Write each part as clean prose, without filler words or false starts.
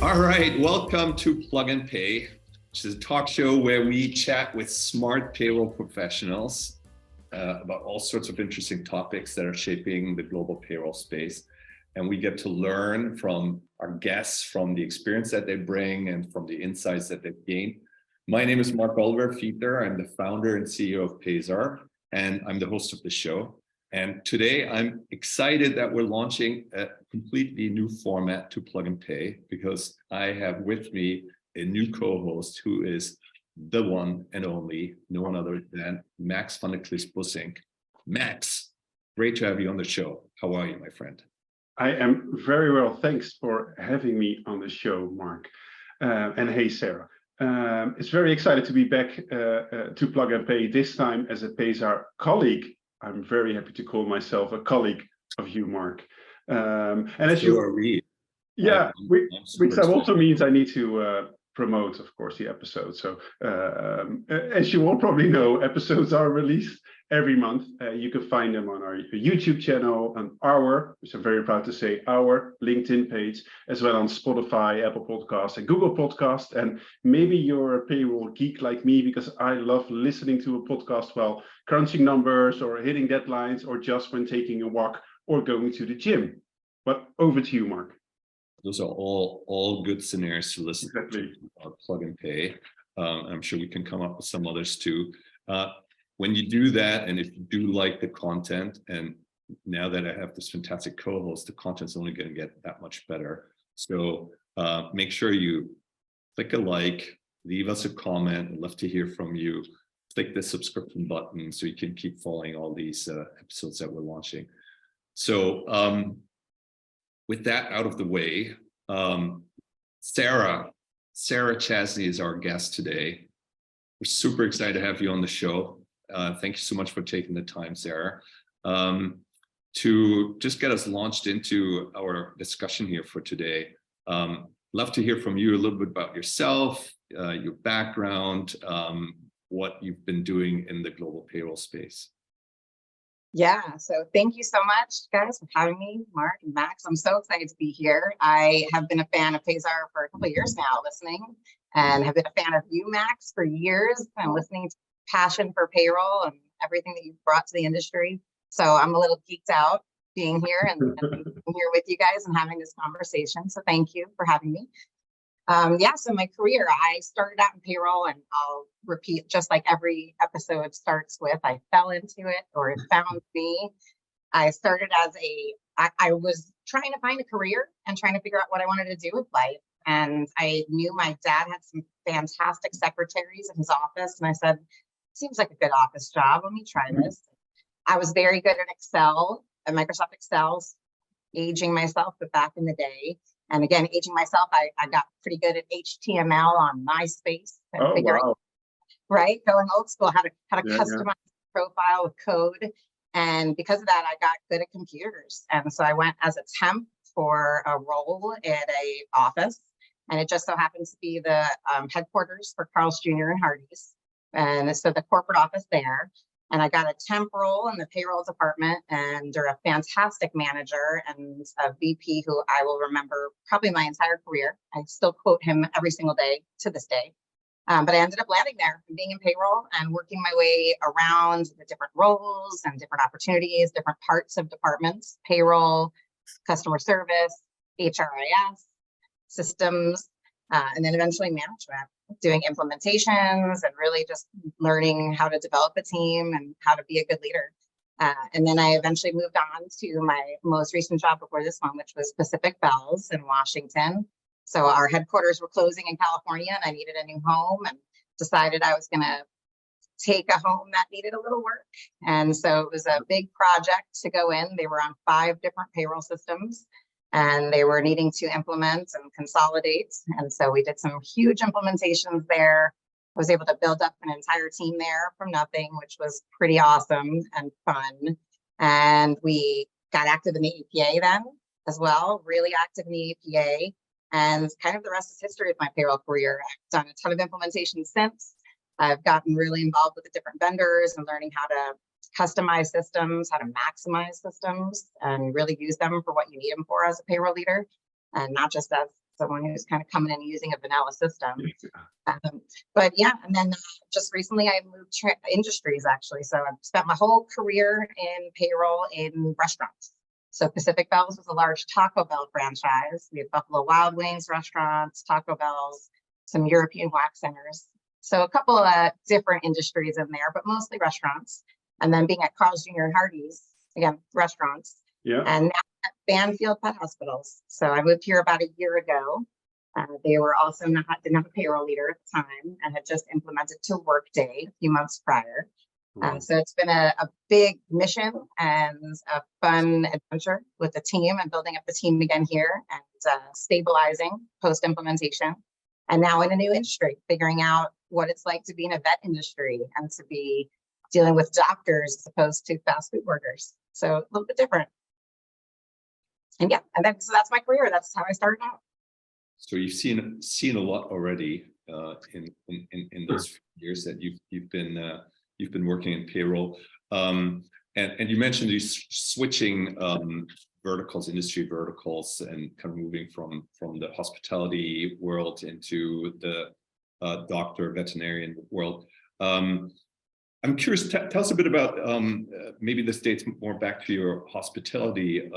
All right, welcome to Plug and Pay, which is a talk show where we chat with smart payroll professionals about all sorts of interesting topics that are shaping the global payroll space. And we get to learn from our guests, from the experience that they bring and from the insights that they've gained. My name is Marc-Oliver Fiedler. I'm the founder and CEO of Payzaar, and I'm the host of the show. And today I'm excited that we're launching a completely new format to Plug and Pay, because I have with me a new co-host who is the one and only, no one other than Max van der Klis-Busink. Max, great to have you on the show. How are you, my friend? I am very well. Thanks for having me on the show, Mark. And hey, Sarah. It's very excited to be back to Plug and Pay, this time as a Payzaar colleague. I'm very happy to call myself a colleague of you, Mark. And as so you are we. Yeah, which also means I need to promote, of course, the episode. So as you all probably know, episodes are released every month. You can find them on our YouTube channel, on which I'm very proud to say, our LinkedIn page, as well on Spotify, Apple Podcasts, and Google Podcasts. And maybe you're a payroll geek like me, because I love listening to a podcast while crunching numbers or hitting deadlines, or just when taking a walk or going to the gym. But over to you, Mark. Those are all good scenarios to listen Exactly. to Plug and Pay. I'm sure we can come up with some others too. When you do that, and if you do like the content, and now that I have this fantastic co-host, the content's only going to get that much better. So make sure you click a like, leave us a comment. I'd love to hear from you. Click the subscription button so you can keep following all these episodes that we're launching. So with that out of the way, Sarah Chasney is our guest today. We're super excited to have you on the show. Thank you so much for taking the time, Sarah, to just get us launched into our discussion here for today. Love to hear from you a little bit about yourself, your background, what you've been doing in the global payroll space. Yeah, so thank you so much, guys, for having me, Mark and Max. I'm so excited to be here. I have been a fan of Payzaar for a couple of years now, listening, and have been a fan of you, Max, for years, and listening to passion for payroll and everything that you've brought to the industry. So I'm a little geeked out being here and being here with you guys and having this conversation. So thank you for having me. So my career, I started out in payroll, and I'll repeat, just like every episode starts with, I fell into it, or it found me. I started as I was trying to find a career and trying to figure out what I wanted to do with life. And I knew my dad had some fantastic secretaries in his office. And I said, seems like a good office job. Let me try this. I was very good at Excel, at Microsoft Excel, aging myself, but back in the day. And again, aging myself, I got pretty good at HTML on MySpace and figuring, right, going old school, how to customize the profile with code. And because of that, I got good at computers. And so I went as a temp for a role at a office, and it just so happens to be the headquarters for Carl's Jr. and Hardee's. And so the corporate office there. And I got a temp role in the payroll department under a fantastic manager and a VP who I will remember probably my entire career. I still quote him every single day to this day. But I ended up landing there and being in payroll and working my way around the different roles and different opportunities, different parts of departments, payroll, customer service, HRIS, systems, and then eventually management, doing implementations and really just learning how to develop a team and how to be a good leader. And then I eventually moved on to my most recent job before this one, which was Pacific Bells in Washington. So our headquarters were closing in California, and I needed a new home, and decided I was going to take a home that needed a little work. And so it was a big project to go in. They were on 5 different payroll systems, and they were needing to implement and consolidate. And so we did some huge implementations there. I was able to build up an entire team there from nothing, which was pretty awesome and fun. And we got active in the APA then as well, really active in the APA. And kind of the rest is history of my payroll career. I've done a ton of implementations since. I've gotten really involved with the different vendors and learning how to customize systems, how to maximize systems, and really use them for what you need them for as a payroll leader, and not just as someone who's kind of coming in and using a vanilla system. But yeah, and then just recently I moved industries actually. So I've spent my whole career in payroll in restaurants. So Pacific Bell's was a large Taco Bell franchise. We had Buffalo Wild Wings restaurants, Taco Bell's, some European wax centers. So a couple of different industries in there, but mostly restaurants. And then being at Carl's Jr. and Hardee's, again, restaurants. Yeah. And now at Banfield Pet Hospitals. So I moved here about a year ago. They were also didn't have a payroll leader at the time and had just implemented to Workday a few months prior. So it's been a big mission and a fun adventure with the team and building up the team again here and stabilizing post-implementation. And now in a new industry, figuring out what it's like to be in a vet industry and to be dealing with doctors as opposed to fast food workers. So a little bit different. And yeah, and then, so that's my career. That's how I started out. So you've seen a lot already in those few years that you've been working in payroll. And you mentioned these switching verticals, industry verticals, and kind of moving from the hospitality world into the doctor, veterinarian world. I'm curious, tell us a bit about, maybe this dates more back to your hospitality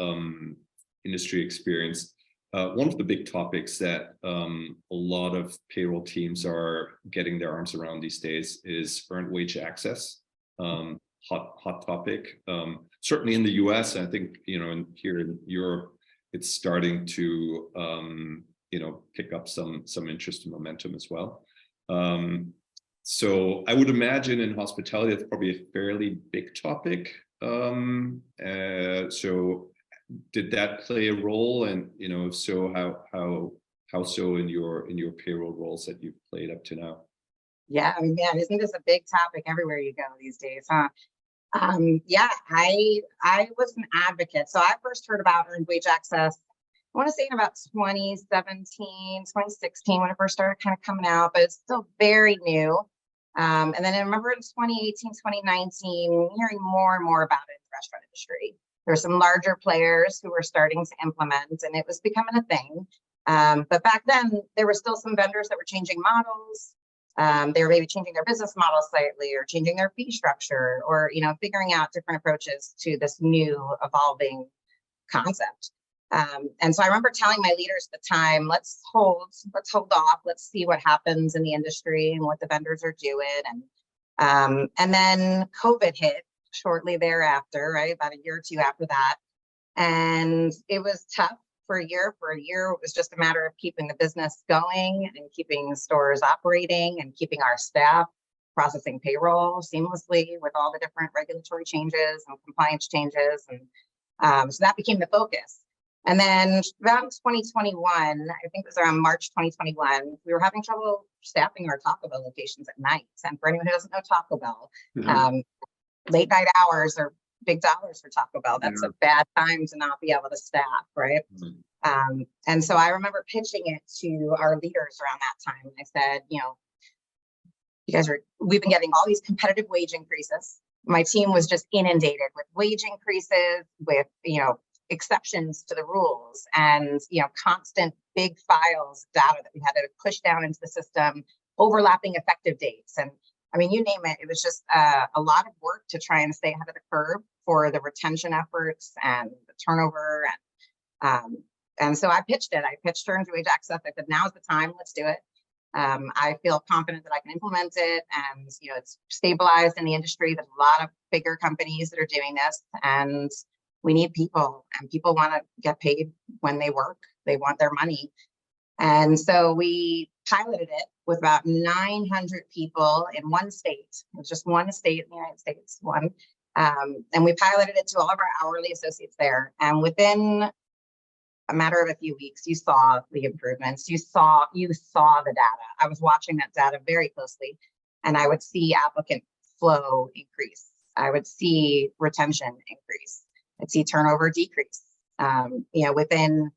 industry experience. One of the big topics that a lot of payroll teams are getting their arms around these days is earned wage access. Hot topic. Certainly in the US, I think, here in Europe, it's starting to pick up some interest and momentum as well. So I would imagine in hospitality, it's probably a fairly big topic. So did that play a role? And if so, how so in your payroll roles that you've played up to now? Yeah, I mean, man, isn't this a big topic everywhere you go these days, huh? Yeah, I was an advocate. So I first heard about earned wage access, I want to say in about 2017, 2016, when it first started kind of coming out, but it's still very new. And then I remember in 2018, 2019, hearing more and more about it in the restaurant industry. There were some larger players who were starting to implement, and it was becoming a thing. But back then, there were still some vendors that were changing models. They were maybe changing their business model slightly or changing their fee structure or, figuring out different approaches to this new evolving concept. And so I remember telling my leaders at the time, let's hold off, let's see what happens in the industry and what the vendors are doing. And then COVID hit shortly thereafter, right? About a year or two after that. And it was tough for a year. For a year, it was just a matter of keeping the business going and keeping stores operating and keeping our staff processing payroll seamlessly with all the different regulatory changes and compliance changes. And so that became the focus. And then around 2021, I think it was around March 2021, we were having trouble staffing our Taco Bell locations at night. And for anyone who doesn't know Taco Bell, late night hours are big dollars for Taco Bell. That's a bad time to not be able to staff, right? And so I remember pitching it to our leaders around that time. I said, we've been getting all these competitive wage increases. My team was just inundated with wage increases, with, exceptions to the rules and, constant big files of data that we had to push down into the system, overlapping effective dates. And I mean, you name it, it was just a lot of work to try and stay ahead of the curve for the retention efforts and the turnover. And so I pitched it. I pitched earned wage access. I said, now's the time, let's do it. I feel confident that I can implement it. And, it's stabilized in the industry. There's a lot of bigger companies that are doing this. And we need people, and people want to get paid when they work. They want their money. And so we piloted it with about 900 people in one state. It was just one state in the United States, one. And we piloted it to all of our hourly associates there. And within a matter of a few weeks, you saw the improvements. You saw the data. I was watching that data very closely, and I would see applicant flow increase. I would see retention increase. I'd see turnover decrease. Within,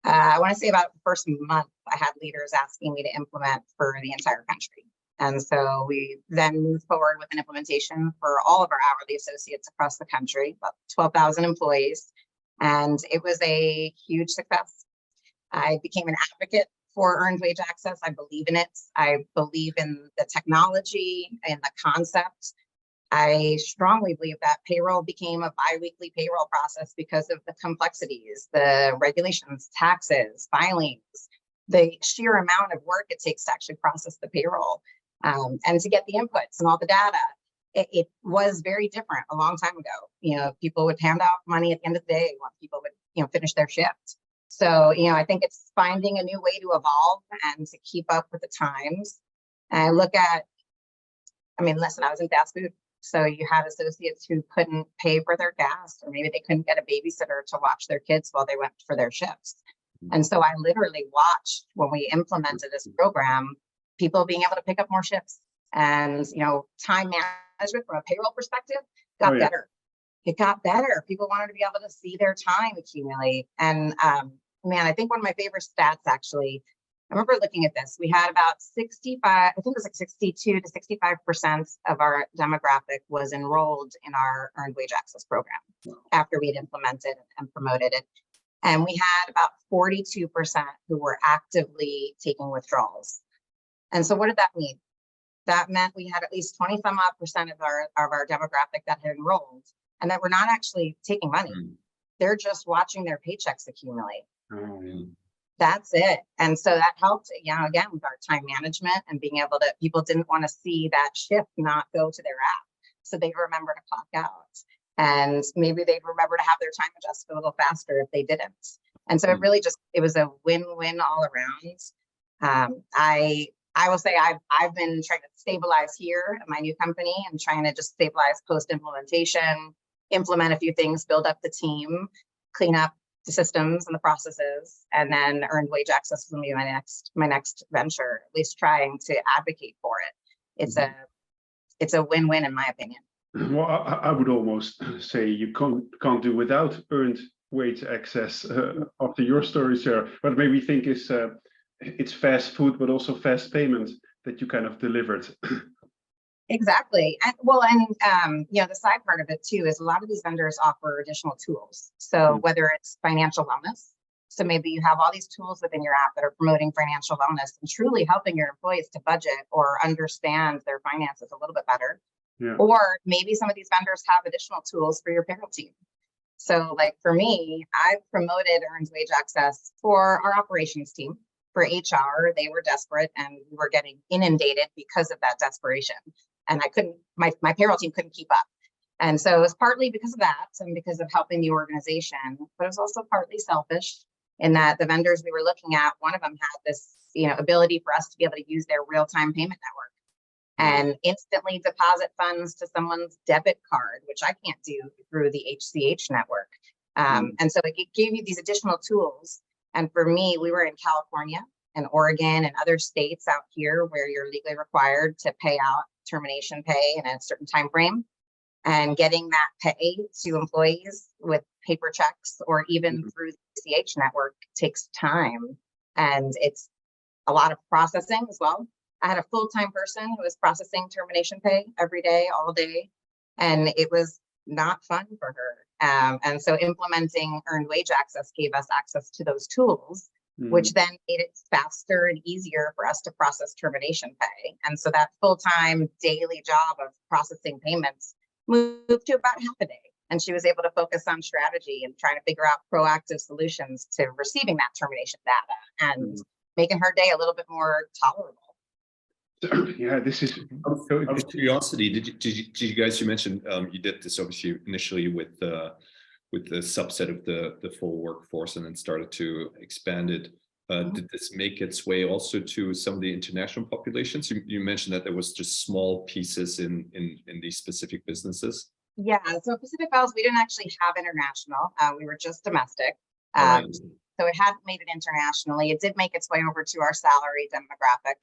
I want to say about the first month, I had leaders asking me to implement for the entire country. And so we then moved forward with an implementation for all of our hourly associates across the country, about 12,000 employees. And it was a huge success. I became an advocate for earned wage access. I believe in it. I believe in the technology and the concept. I strongly believe that payroll became a biweekly payroll process because of the complexities, the regulations, taxes, filings, the sheer amount of work it takes to actually process the payroll, and to get the inputs and all the data. It was very different a long time ago. People would hand out money at the end of the day when people would, finish their shift. So, I think it's finding a new way to evolve and to keep up with the times. And I look at, listen, I was in fast food. So you had associates who couldn't pay for their gas, or maybe they couldn't get a babysitter to watch their kids while they went for their shifts. And so I literally watched when we implemented this program, people being able to pick up more shifts, and, time management from a payroll perspective got better. It got better. People wanted to be able to see their time accumulate. And I think one of my favorite stats, actually, I remember looking at this. We had about 65, I think it was like 62 to 65% of our demographic was enrolled in our earned wage access program after we'd implemented and promoted it. And we had about 42% who were actively taking withdrawals. And so what did that mean? That meant we had at least 20 some odd percent of our demographic that had enrolled, and that we're not actually taking money. They're just watching their paychecks accumulate. That's it. And so that helped, again, with our time management and being able to, people didn't want to see that shift not go to their app. So they remember to clock out, and maybe they'd remember to have their time adjusted a little faster if they didn't. And so it really it was a win-win all around. I will say I've been trying to stabilize here at my new company and trying to just stabilize post-implementation, implement a few things, build up the team, clean up the systems and the processes, and then earned wage access will be my next venture, at least trying to advocate for it. It's a win-win in my opinion. Well, I would almost say you can't do without earned wage access after your story, Sarah. But maybe think is it's fast food, but also fast payment that you kind of delivered. Exactly. The side part of it too is a lot of these vendors offer additional tools. So whether it's financial wellness, so maybe you have all these tools within your app that are promoting financial wellness and truly helping your employees to budget or understand their finances a little bit better. Or maybe some of these vendors have additional tools for your payroll team. So like for me, I've promoted earned wage access for our operations team. For HR, they were desperate and we were getting inundated because of that desperation. And my payroll team couldn't keep up. And so it was partly because of that and because of helping the organization, but it was also partly selfish in that the vendors we were looking at, one of them had this, ability for us to be able to use their real-time payment network and instantly deposit funds to someone's debit card, which I can't do through the HCH network. And so it gave you these additional tools. And for me, we were in California and Oregon and other states out here where you're legally required to pay out termination pay in a certain time frame, and getting that pay to employees with paper checks or even through the CH network takes time, and it's a lot of processing as well. I had a full-time person who was processing termination pay every day, all day, and it was not fun for her. And so implementing earned wage access gave us access to those tools, which then made it faster and easier for us to process termination pay. And so that full-time daily job of processing payments moved to about half a day. And she was able to focus on strategy and trying to figure out proactive solutions to receiving that termination data and making her day a little bit more tolerable. Yeah, this is out of curiosity. Did you guys, you mentioned you did this obviously initially with the subset of the full workforce and then started to expand it. Did this make its way also to some of the international populations? You mentioned that there was just small pieces in these specific businesses. Yeah, so Pacific Isles, we didn't actually have international. We were just domestic. So it hadn't made it internationally. It did make its way over to our salary demographic,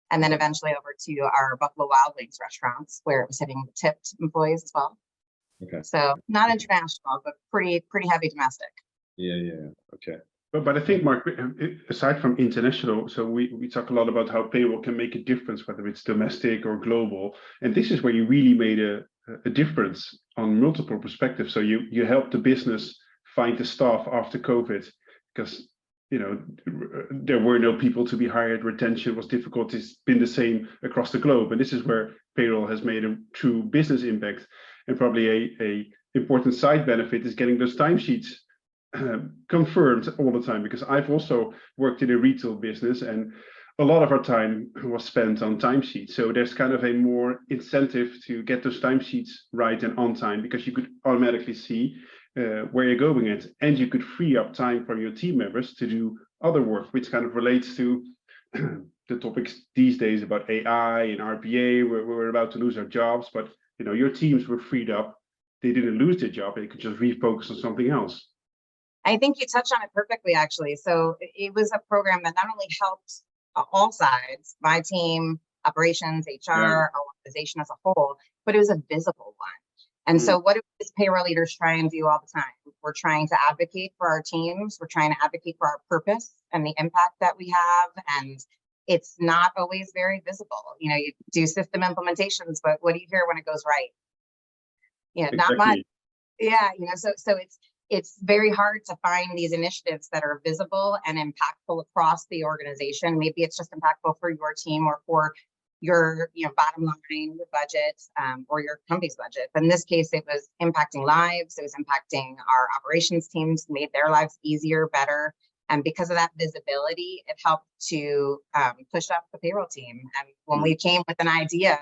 and then eventually over to our Buffalo Wild Wings restaurants, where it was hitting tipped employees as well. Okay. So not international, but pretty heavy domestic. Yeah. Okay. But I think, Mark, aside from international, so we talk a lot about how payroll can make a difference, whether it's domestic or global. And this is where you really made a difference on multiple perspectives. So you helped the business find the staff after COVID, because there were no people to be hired. Retention was difficult. It's been the same across the globe. And this is where payroll has made a true business impact. And probably a important side benefit is getting those timesheets confirmed all the time, because I've also worked in a retail business, and a lot of our time was spent on timesheets. So there's kind of a more incentive to get those timesheets right and on time, because you could automatically see where you're going at, and you could free up time from your team members to do other work, which kind of relates to the topics these days about AI and RPA. We're about to lose our jobs, but your teams were freed up. They didn't lose their job. They could just refocus on something else. I think you touched on it perfectly, actually. So it was a program that not only helped all sides, my team, operations, HR, our organization as a whole, but it was a visible one. And so what do these payroll leaders try and do all the time? We're trying to advocate for our teams. We're trying to advocate for our purpose and the impact that we have. And it's not always very visible. You do system implementations, but what do you hear when it goes right? Exactly. Not much. Yeah, so it's very hard to find these initiatives that are visible and impactful across the organization. Maybe it's just impactful for your team or for your bottom line, your budget, or your company's budget. But in this case, it was impacting lives. It was impacting our operations teams, made their lives easier, better. And because of that visibility, it helped to push up the payroll team. And when we came with an idea,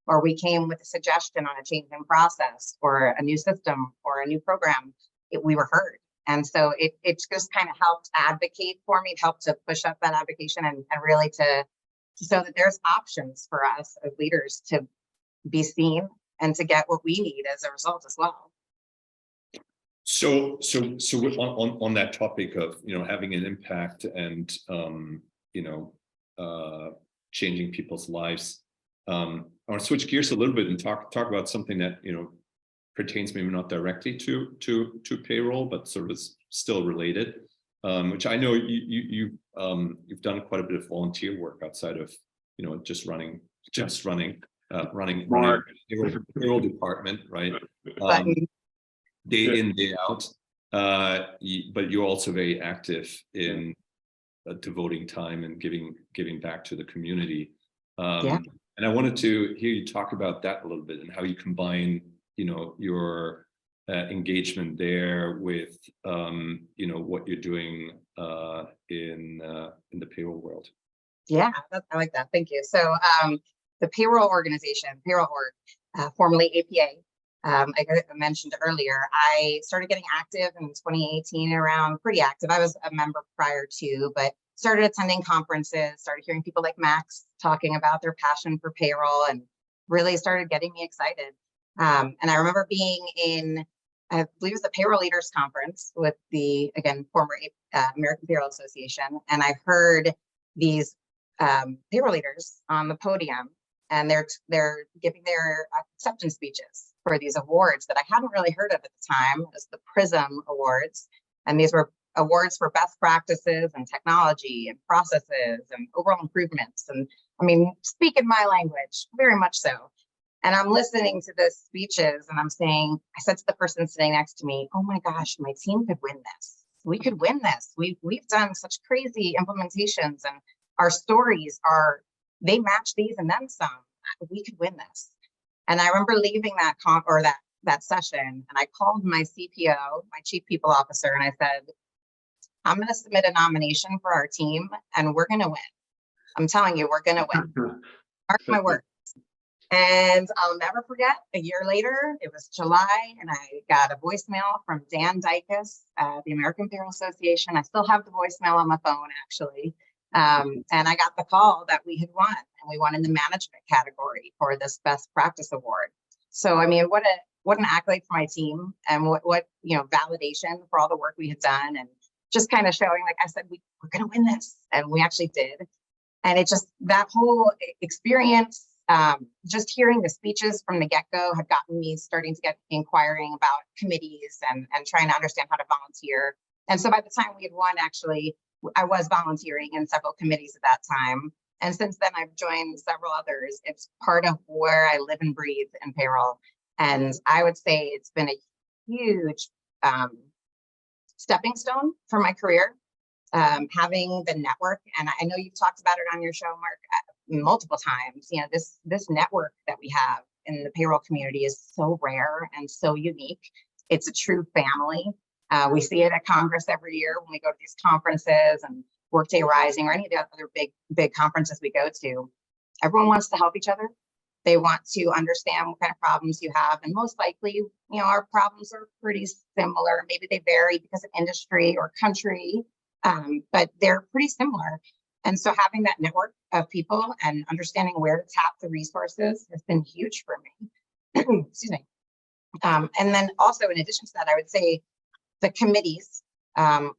or we came with a suggestion on a change in process or a new system or a new program, we were heard. And so it just kind of helped advocate for me. It helped to push up that advocation and really to so that there's options for us as leaders to be seen and to get what we need as a result as well. So on that topic of having an impact and changing people's lives, I want to switch gears a little bit and talk about something that pertains maybe not directly to payroll, but sort of is still related, which I know you've done quite a bit of volunteer work outside of just running payroll department, right? Day in, day out, but you're also very active in devoting time and giving back to the community. And I wanted to hear you talk about that a little bit and how you combine your engagement there with what you're doing in the payroll world. Yeah, I like that. Thank you. So the payroll organization, Payroll Org, formerly APA, I mentioned earlier, I started getting active in 2018, pretty active. I was a member prior to, but started attending conferences, started hearing people like Max talking about their passion for payroll, and really started getting me excited. And I remember being in, I believe it was the Payroll Leaders Conference with the, again, former American Payroll Association. And I heard these payroll leaders on the podium, and they're giving their acceptance speeches for these awards that I hadn't really heard of at the time. It was the PRISM Awards. And these were awards for best practices and technology and processes and overall improvements. And I mean, speak in my language, very much so. And I'm listening to the speeches and I'm saying, I said to the person sitting next to me, oh my gosh, my team could win this. We could win this. We've done such crazy implementations, and our stories they match these and then some. We could win this. And I remember leaving that session, and I called my CPO, my chief people officer, and I said, I'm going to submit a nomination for our team and we're going to win. I'm telling you, we're going to win. Mark my words. And I'll never forget, a year later, it was July, and I got a voicemail from Dan Dykes, the American Payroll Association. I still have the voicemail on my phone, actually. And I got the call that we had won, and we won in the management category for this Best Practice Award. So, I mean, what an accolade for my team, and what validation for all the work we had done, and just kind of showing, like I said, we're going to win this, and we actually did. And it just, that whole experience, just hearing the speeches from the get-go had gotten me starting to get inquiring about committees and trying to understand how to volunteer. And so by the time we had won, actually, I was volunteering in several committees at that time. And since then, I've joined several others. It's part of where I live and breathe in payroll. And I would say it's been a huge stepping stone for my career. having the network, and I know you've talked about it on your show, Mark, multiple times. You know, this network that we have in the payroll community is so rare and so unique. It's a true family. We see it at Congress every year when we go to these conferences and Workday Rising or any of the other big conferences we go to. Everyone wants to help each other. They want to understand what kind of problems you have, and most likely, you know, our problems are pretty similar. Maybe they vary because of industry or country, but they're pretty similar. And so having that network of people and understanding where to tap the resources has been huge for me. Excuse me. And then also, in addition to that, I would say the committees,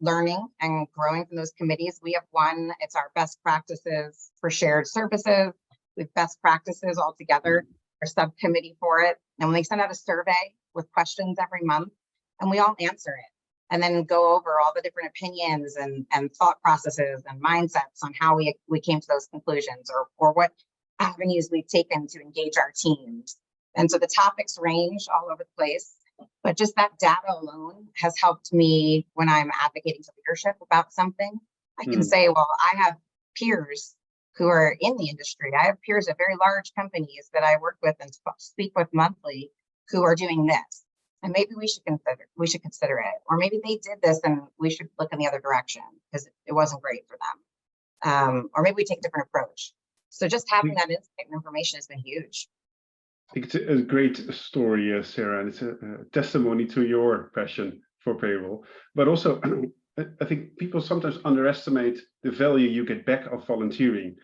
learning and growing from those committees. We have one, it's our best practices for shared services. We have best practices all together, our subcommittee for it. And when they send out a survey with questions every month, and we all answer it, and then go over all the different opinions and thought processes and mindsets on how we came to those conclusions, or what avenues we've taken to engage our teams. And so the topics range all over the place, but just that data alone has helped me when I'm advocating to leadership about something. I can say, well, I have peers who are in the industry. I have peers at very large companies that I work with and speak with monthly who are doing this. And maybe we should consider it. Or maybe they did this and we should look in the other direction because it wasn't great for them. Or maybe we take a different approach. So just having that insight and information has been huge. I think it's a great story, Sarah, and it's a testimony to your passion for payroll. But also, I think people sometimes underestimate the value you get back of volunteering,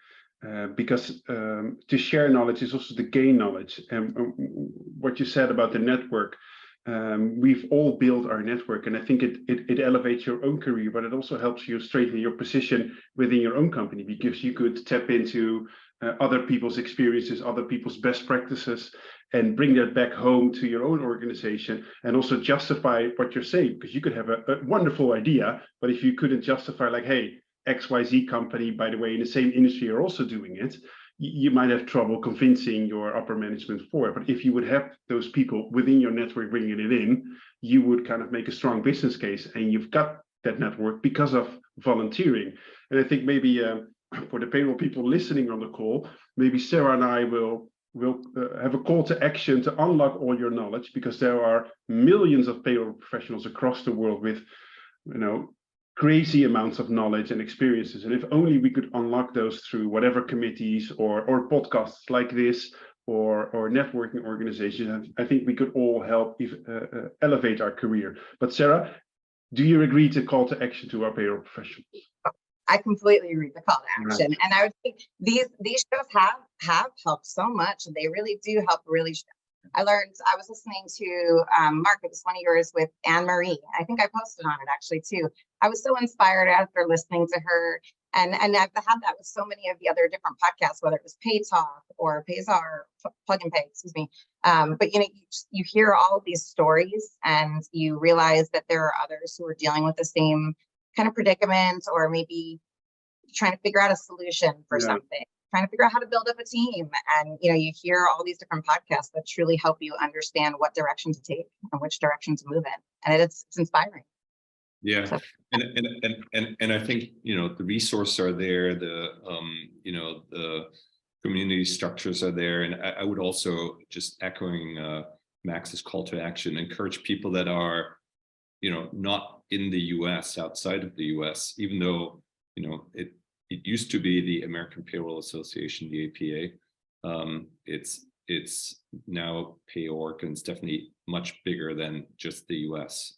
because to share knowledge is also to gain knowledge. And what you said about the network, we've all built our network, and I think it elevates your own career, but it also helps you strengthen your position within your own company, because you could tap into other people's experiences, other people's best practices, and bring that back home to your own organization, and also justify what you're saying, because you could have a wonderful idea, but if you couldn't justify, like, hey, XYZ company, by the way, in the same industry are also doing it, you might have trouble convincing your upper management for it. But if you would have those people within your network bringing it in, you would kind of make a strong business case, and you've got that network because of volunteering. And I think maybe for the payroll people listening on the call, maybe Sarah and I will have a call to action to unlock all your knowledge, because there are millions of payroll professionals across the world with, you know, crazy amounts of knowledge and experiences. And if only we could unlock those through whatever committees or podcasts like this, or networking organizations, I think we could all help elevate our career. But Sarah, do you agree to call to action to our payroll professionals? I completely agree with the call to action. Right. And I would think these shows have helped so much. They really do help. I was listening to Mark, it was one of yours with Anne-Marie. I think I posted on it actually too. I was so inspired after listening to her. And I've had that with so many of the other different podcasts, whether it was Pay Talk or Payzaar, Plug and Pay, excuse me. But you know, you hear all of these stories and you realize that there are others who are dealing with the same kind of predicament, or maybe trying to figure out a solution for something, trying to figure out how to build up a team. And, you know, you hear all these different podcasts that truly help you understand what direction to take and which direction to move in. And it's inspiring. Yeah. So. And I think, you know, the resources are there, you know, the community structures are there. And I would also, just echoing Max's call to action, encourage people that are, you know, not in the US, outside of the US, even though, you know, it used to be the American Payroll Association, the APA. It's now PayOrg, and it's definitely much bigger than just the US.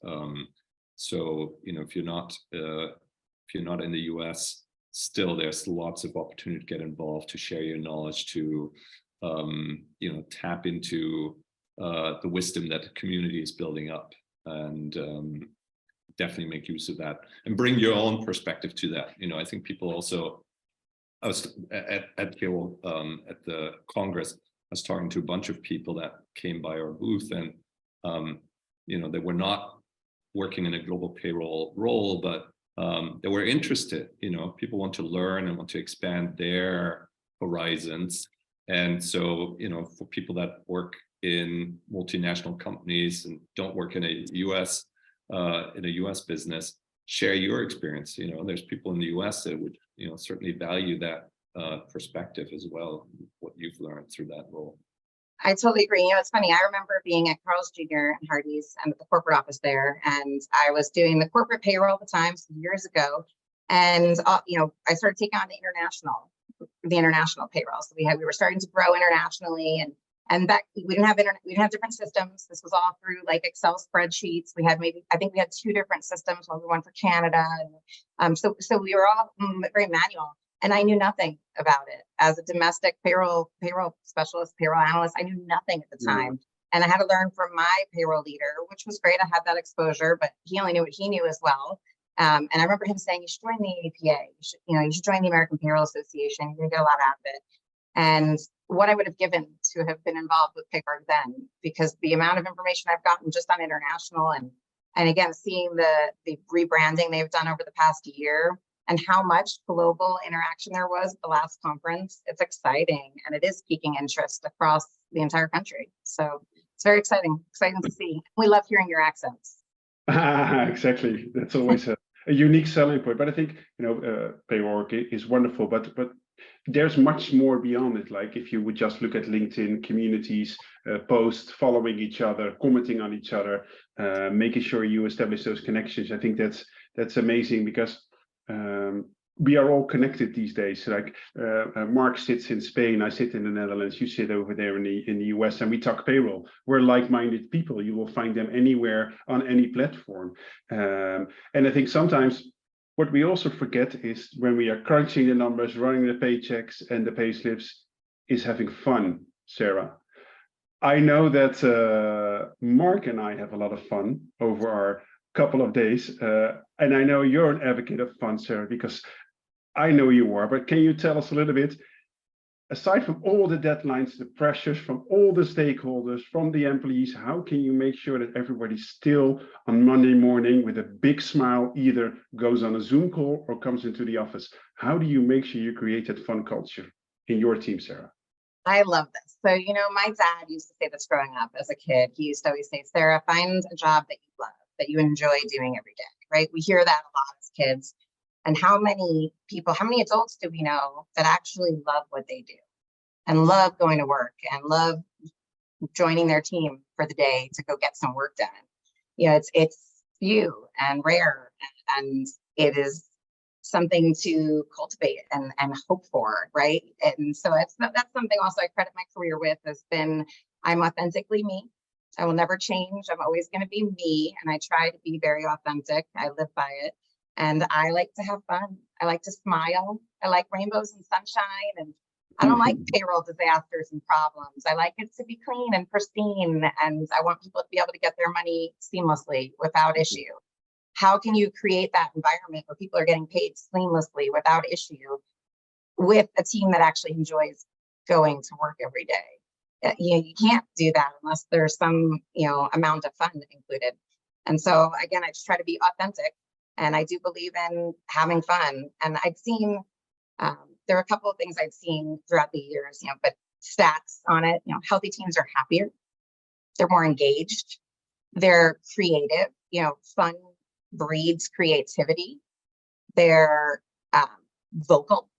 So, you know, if you're not in the US, still there's lots of opportunity to get involved, to share your knowledge, to you know, tap into the wisdom that the community is building up, and definitely make use of that and bring your own perspective to that. You know, I think people also, I was at Payroll, at the Congress, I was talking to a bunch of people that came by our booth, and you know, they were not working in a global payroll role, but they were interested. You know, people want to learn and want to expand their horizons. And so, you know, for people that work in multinational companies and don't work in a US business, share your experience. There's people in the US that would, certainly value that perspective as well, what you've learned through that role. I totally agree. It's funny. I remember being at Carl's Jr. and Hardee's and at the corporate office there, and I was doing the corporate payroll at the time, some years ago. And I started taking on the international payroll. So we were starting to grow internationally, and back we didn't have internet. We didn't have different systems. This was all through like Excel spreadsheets. I think we had 2 different systems. One for Canada, and so we were all very manual. And I knew nothing about it as a domestic payroll specialist, payroll analyst. I knew nothing at the time, and I had to learn from my payroll leader, which was great. I had that exposure, but he only knew what he knew as well. And I remember him saying, "You should join the APA. You should join the American Payroll Association. You're gonna get a lot out of it." And what I would have given to have been involved with Payzaar then, because the amount of information I've gotten just on international and again seeing the rebranding they've done over the past year. And how much global interaction there was at the last conference. It's exciting, and it is piquing interest across the entire country. So it's very exciting to see. We love hearing your accents. Exactly. That's always a unique selling point. But I think, Payroll is wonderful, but there's much more beyond it. Like if you would just look at LinkedIn communities, posts, following each other, commenting on each other, making sure you establish those connections. I think that's amazing, because we are all connected these days. Like Mark sits in Spain, I sit in the Netherlands, you sit over there in the US, and we talk payroll. We're like-minded people. You will find them anywhere on any platform. And I think sometimes what we also forget is when we are crunching the numbers, running the paychecks and the pay slips, is having fun, Sarah. I know that Mark and I have a lot of fun over our couple of days. And I know you're an advocate of fun, Sarah, because I know you are. But can you tell us a little bit, aside from all the deadlines, the pressures from all the stakeholders, from the employees, how can you make sure that everybody still on Monday morning with a big smile either goes on a Zoom call or comes into the office? How do you make sure you create that fun culture in your team, Sarah? I love this. So, my dad used to say this growing up as a kid. He used to always say, "Sarah, find a job that you love, that you enjoy doing every day," right? We hear that a lot as kids. And how many adults do we know that actually love what they do and love going to work and love joining their team for the day to go get some work done? It's few and rare, and it is something to cultivate and hope for, right? And so that's something also I credit my career with, has been, I'm authentically me. I will never change. I'm always going to be me, and I try to be very authentic. I live by it, and I like to have fun. I like to smile. I like rainbows and sunshine, and I don't like payroll disasters and problems. I like it to be clean and pristine, and I want people to be able to get their money seamlessly without issue. How can you create that environment where people are getting paid seamlessly without issue with a team that actually enjoys going to work every day? You can't do that unless there's some amount of fun included. And so again, I just try to be authentic, and I do believe in having fun. And I've seen there are a couple of things I've seen throughout the years, but stats on it. Healthy teams are happier, they're more engaged, they're creative. Fun breeds creativity. They're vocal.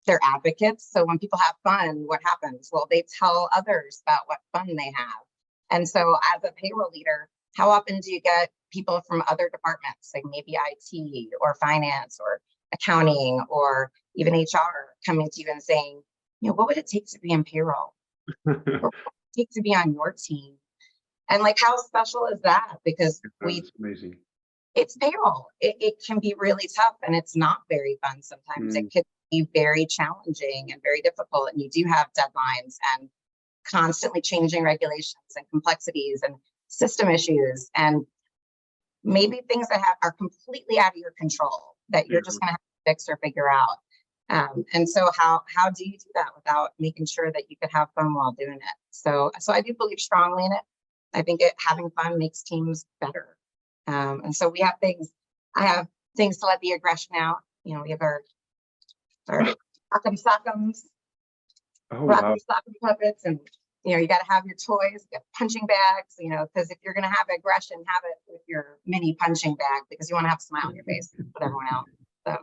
They're advocates. So when people have fun, what happens? Well, they tell others about what fun they have. And so as a payroll leader, how often do you get people from other departments, like maybe IT or finance or accounting or even HR, coming to you and saying, what would it take to be in payroll? Or what would it take to be on your team? And like, how special is that? Because That's amazing. It's payroll. It can be really tough, and it's not very fun sometimes. It could be very challenging and very difficult, and you do have deadlines and constantly changing regulations and complexities and system issues, and maybe things that are completely out of your control that you're just going to have to fix or figure out. And so how do you do that without making sure that you could have fun while doing it? So I do believe strongly in it. I think having fun makes teams better. And so I have things to let the aggression out. We have our sock'em sock'ems, rock'em sock'em puppets, and you got to have your toys, you got punching bags, because if you're going to have aggression, have it with your mini punching bag, because you want to have a smile on your face with everyone else. So.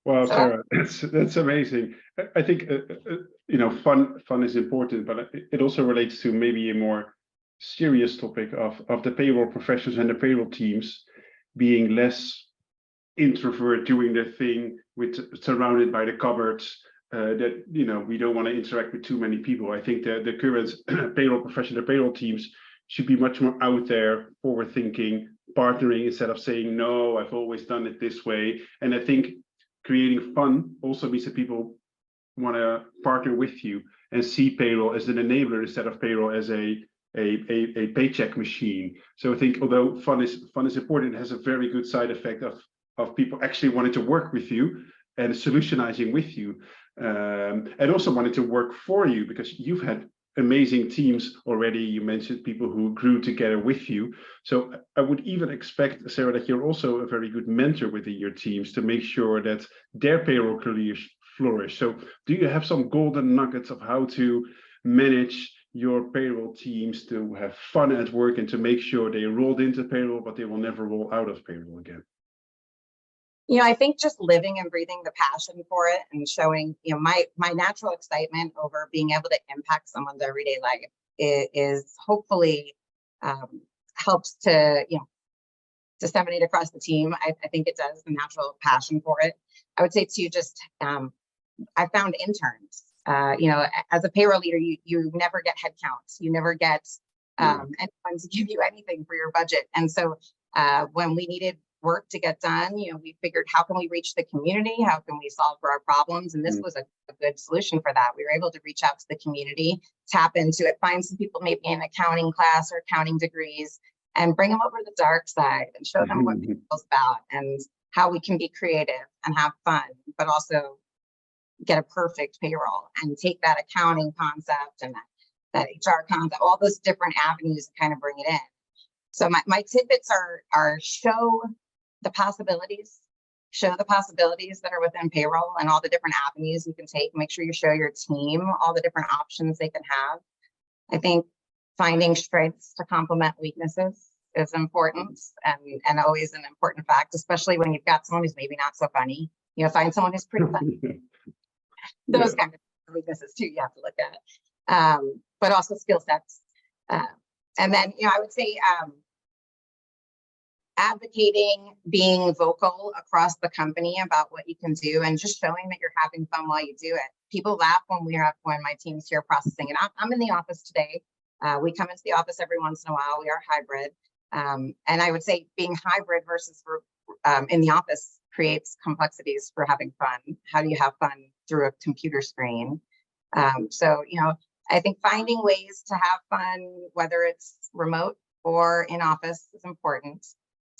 Well, Sarah, that's amazing. I think fun is important, but it also relates to maybe a more serious topic of the payroll professionals and the payroll teams being less introvert, doing their thing, surrounded by the cupboards. That we don't want to interact with too many people. I think the current payroll profession, the payroll teams should be much more out there, forward thinking, partnering instead of saying no, I've always done it this way. And I think creating fun also means that people want to partner with you and see payroll as an enabler instead of payroll as a paycheck machine. So I think although fun is important, it has a very good side effect of people actually wanting to work with you and solutionizing with you, and also wanting to work for you, because you've had amazing teams already. You mentioned people who grew together with you. So I would even expect, Sarah, that you're also a very good mentor within your teams to make sure that their payroll careers flourish. So do you have some golden nuggets of how to manage your payroll teams to have fun at work and to make sure they rolled into payroll, but they will never roll out of payroll again? I think just living and breathing the passion for it and showing, my natural excitement over being able to impact someone's everyday life is hopefully helps to, disseminate across the team. I think it does, the natural passion for it. I would say too, just I found interns. As a payroll leader, you never get headcounts. You never get anyone to give you anything for your budget. And so when we needed work to get done, we figured, how can we reach the community? How can we solve for our problems? And this was a good solution for that. We were able to reach out to the community, tap into it, find some people maybe in accounting class or accounting degrees, and bring them over to the dark side and show them what payroll's about and how we can be creative and have fun, but also get a perfect payroll and take that accounting concept and that HR concept, all those different avenues, and kind of bring it in. So my tidbits are show the possibilities that are within payroll and all the different avenues you can take. Make sure you show your team all the different options they can have. I think finding strengths to complement weaknesses is important and always an important fact, especially when you've got someone who's maybe not so funny. Find someone who's pretty funny. Those kind of weaknesses too you have to look at, but also skill sets. And then, I would say advocating, being vocal across the company about what you can do, and just showing that you're having fun while you do it. People laugh when my team's here processing, and I'm in the office today. We come into the office every once in a while. We are hybrid, and I would say being hybrid versus in the office creates complexities for having fun. How do you have fun through a computer screen? So I think finding ways to have fun, whether it's remote or in office, is important,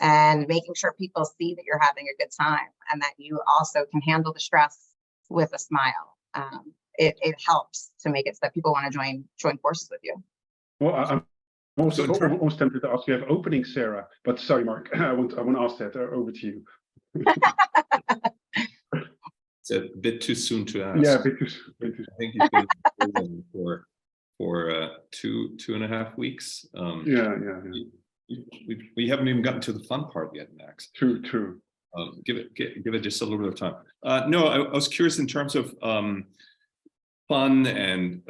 and making sure people see that you're having a good time and that you also can handle the stress with a smile. It helps to make it so that people want to join forces with you. Well, I'm almost tempted to ask you have openings, Sarah, but sorry, Mark, I want to ask that over to you. It's a bit too soon to ask. Yeah, a bit too soon. I think he's been in prison for 2.5 weeks. Yeah. We haven't even gotten to the fun part yet, Max. True. Give it just a little bit of time. No, I was curious in terms of fun and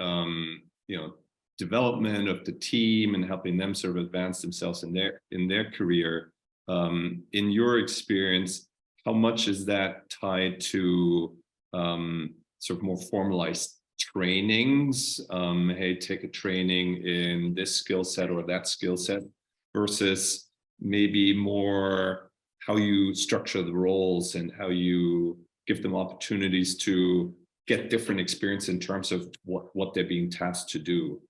development of the team and helping them sort of advance themselves in their career. In your experience, how much is that tied to sort of more formalized trainings? Hey, take a training in this skill set or that skill set, versus maybe more how you structure the roles and how you give them opportunities to get different experience in terms of what they're being tasked to do.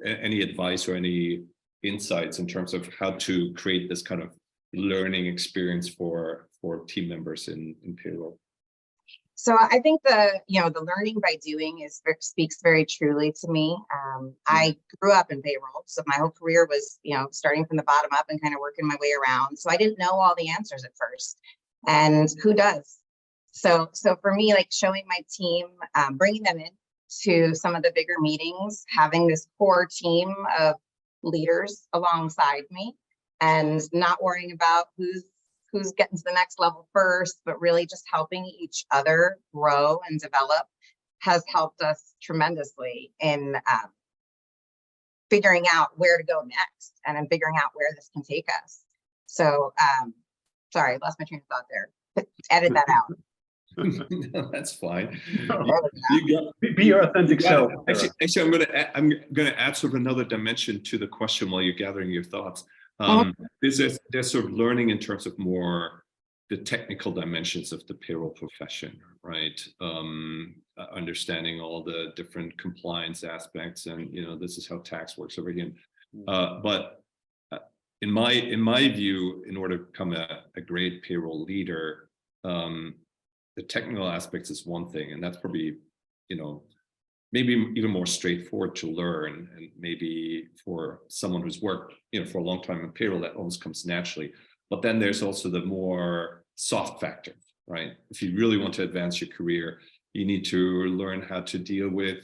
Any advice or any insights in terms of how to create this kind of learning experience for team members in payroll? So I think the learning by doing speaks very truly to me. I grew up in payroll, so my whole career was starting from the bottom up and kind of working my way around. So I didn't know all the answers at first, and who does? So for me, like showing my team, bringing them in to some of the bigger meetings, having this core team of leaders alongside me and not worrying about who's getting to the next level first, but really just helping each other grow and develop has helped us tremendously in figuring out where to go next and in figuring out where this can take us. So, sorry, I lost my train of thought there. Edit that out. No, that's fine. Be your authentic self. Actually, I'm gonna add sort of another dimension to the question while you're gathering your thoughts. There's sort of learning in terms of more the technical dimensions of the payroll profession, right? Understanding all the different compliance aspects, and this is how tax works over here. But in my view, in order to become a great payroll leader, the technical aspects is one thing, and that's probably, maybe even more straightforward to learn, and maybe for someone who's worked, for a long time in payroll, that almost comes naturally. But then there's also the more soft factor, right? If you really want to advance your career, you need to learn how to deal with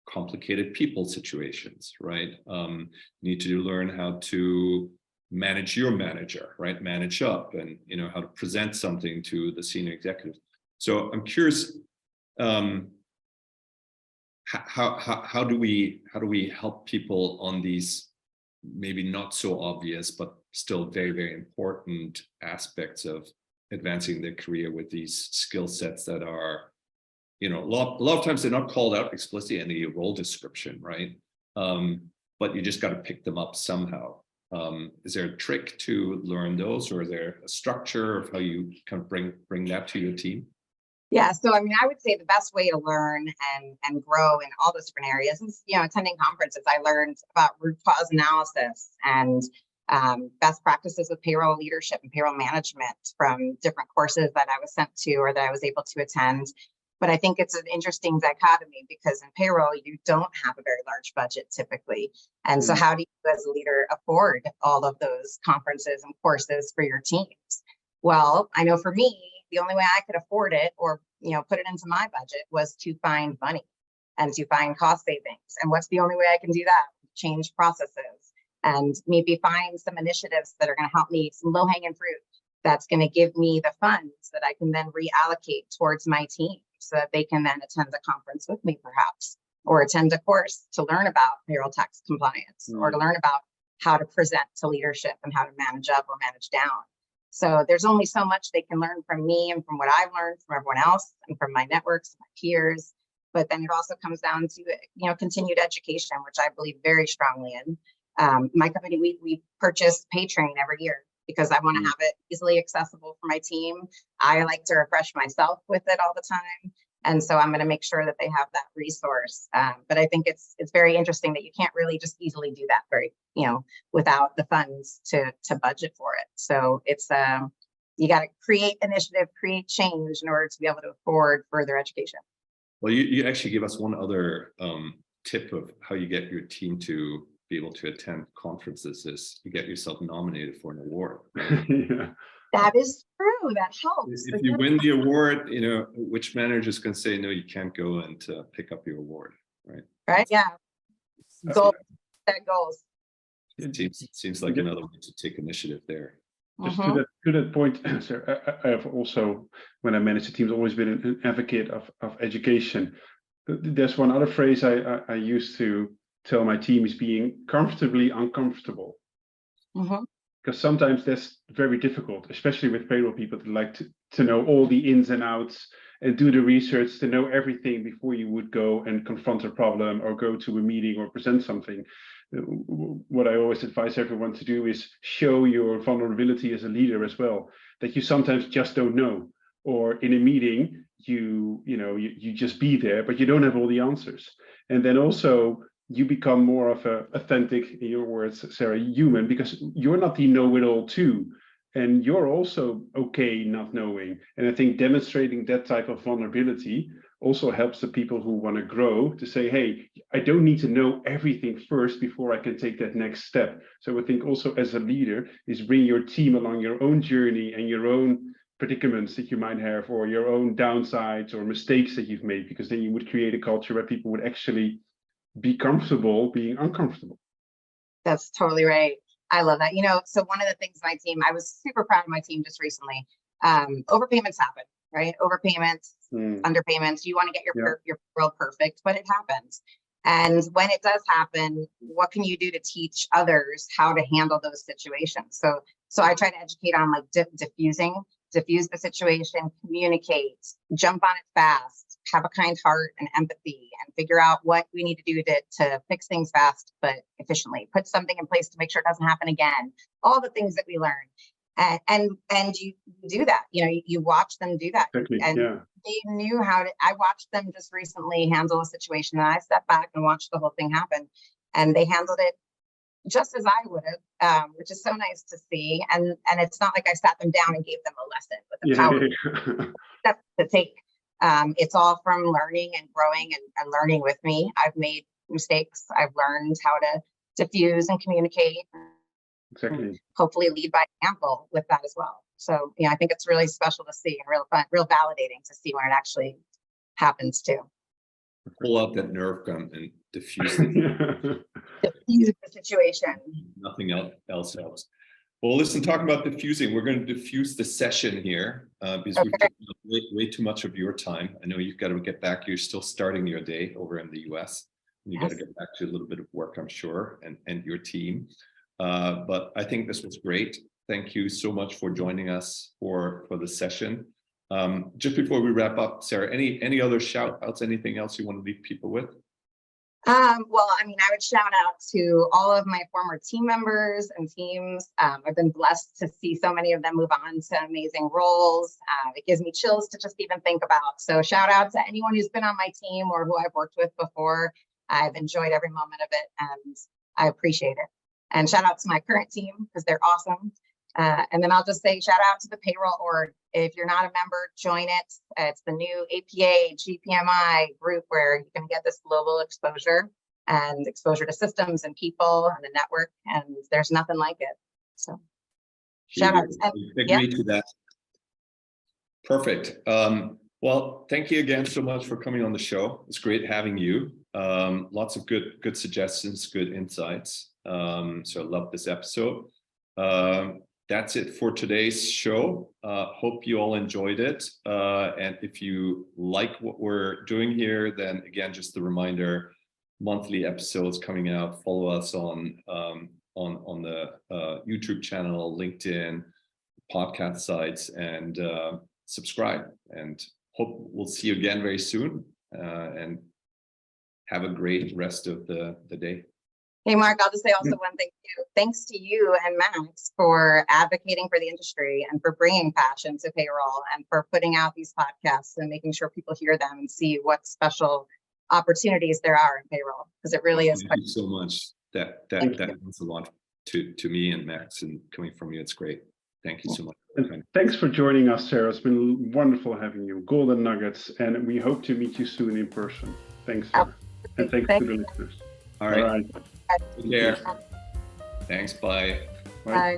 complicated people situations, right? You need to learn how to manage your manager, right? Manage up, and how to present something to the senior executives. So I'm curious, how do we help people on these maybe not so obvious but still very, very important aspects of advancing their career with these skill sets that are, a lot of times they're not called out explicitly in the role description, right? But you just got to pick them up somehow. Is there a trick to learn those, or is there a structure of how you kind of bring that to your team? Yeah, so I would say the best way to learn and grow in all those different areas is, attending conferences. I learned about root cause analysis and best practices with payroll leadership and payroll management from different courses that I was sent to or that I was able to attend. But I think it's an interesting dichotomy because in payroll, you don't have a very large budget typically. And so how do you as a leader afford all of those conferences and courses for your teams? Well, I know for me, the only way I could afford it or, put it into my budget was to find money and to find cost savings. And what's the only way I can do that? Change processes and maybe find some initiatives that are going to help me, some low-hanging fruit that's going to give me the funds that I can then reallocate towards my team so that they can then attend a conference with me perhaps, or attend a course to learn about payroll tax compliance or to learn about how to present to leadership and how to manage up or manage down. So there's only so much they can learn from me and from what I've learned from everyone else and from my networks, my peers. But then it also comes down to, continued education, which I believe very strongly in. My company, we purchase PayTrain every year because I want to have it easily accessible for my team. I like to refresh myself with it all the time. And so I'm going to make sure that they have that resource. But I think it's very interesting that you can't really just easily do that without the funds to budget for it. So it's you got to create initiative, create change in order to be able to afford further education. Well, you actually give us one other tip of how you get your team to be able to attend conferences is you get yourself nominated for an award. Right? Yeah. That is true. That helps. If you win the award, which managers can say, no, you can't go and pick up your award, right? Right, yeah. Goals, set goals. It seems like another way to take initiative there. Just to that point, Sarah, I have also, when I manage the teams, always been an advocate of education. There's one other phrase I used to tell my team is being comfortably uncomfortable. Because sometimes that's very difficult, especially with payroll people that like to know all the ins and outs and do the research to know everything before you would go and confront a problem or go to a meeting or present something. What I always advise everyone to do is show your vulnerability as a leader as well, that you sometimes just don't know, or in a meeting you just be there, but you don't have all the answers. And then also you become more of a authentic, in your words, Sarah, human, because you're not the know-it-all too. And you're also okay not knowing. And I think demonstrating that type of vulnerability also helps the people who want to grow to say, hey, I don't need to know everything first before I can take that next step. So I think also as a leader is bring your team along your own journey and your own predicaments that you might have, or your own downsides or mistakes that you've made, because then you would create a culture where people would actually be comfortable being uncomfortable. That's totally right. I love that. So one of the things my team, I was super proud of my team just recently. Overpayments happen, right? Overpayments, underpayments. You want to get your payroll perfect, but it happens. And when it does happen, what can you do to teach others how to handle those situations? So I try to educate on like diffuse the situation, communicate, jump on it fast, have a kind heart and empathy, and figure out what we need to do to fix things fast but efficiently. Put something in place to make sure it doesn't happen again. All the things that we learn. And you do that, you watch them do that. Exactly. And they knew how to. I watched them just recently handle a situation, and I stepped back and watched the whole thing happen, and they handled it just as I would have, which is so nice to see. And it's not like I sat them down and gave them a lesson with the power steps to take. It's all from learning and growing and learning with me. I've made mistakes. I've learned how to diffuse and communicate. Exactly. Hopefully lead by example with that as well. So I think it's really special to see and real fun, real validating to see when it actually happens too. Pull out that Nerf gun and diffuse Diffuse the situation. Nothing else helps. Well, listen, talking about diffusing, we're going to diffuse the session here because we've taken up way too much of your time. I know you've got to get back. You're still starting your day over in the US. And you got to get back to a little bit of work, I'm sure, and your team. But I think this was great. Thank you so much for joining us for the session. Just before we wrap up, Sarah, any other shout outs, anything else you want to leave people with? Well, I would shout out to all of my former team members and teams. I've been blessed to see so many of them move on to amazing roles. It gives me chills to just even think about. So shout out to anyone who's been on my team or who I've worked with before. I've enjoyed every moment of it and I appreciate it. And shout out to my current team because they're awesome. And then I'll just say shout out to the payroll org. If you're not a member, join it. It's the new APA GPMI group where you can get this global exposure and exposure to systems and people and the network. And there's nothing like it. So shout out. Agree to that. Perfect. Well, thank you again so much for coming on the show. It's great having you. Lots of good suggestions, good insights. So I love this episode. That's it for today's show. Hope you all enjoyed it. And if you like what we're doing here, then again, just a reminder, monthly episodes coming out. Follow us on the YouTube channel, LinkedIn, podcast sites, and subscribe. And hope we'll see you again very soon. And have a great rest of the day. Hey, Mark, I'll just say also one thing too. Thanks to you and Max for advocating for the industry and for bringing passion to payroll and for putting out these podcasts and making sure people hear them and see what special opportunities there are in payroll, because it really is. Thank you so much. That means a lot to me and Max, and coming from you, it's great. Thank you so much. And thanks for joining us, Sarah. It's been wonderful having you. Golden nuggets, and we hope to meet you soon in person. Thanks, Sarah. And thanks to the listeners. All right. Take care. Thanks. Bye. Bye.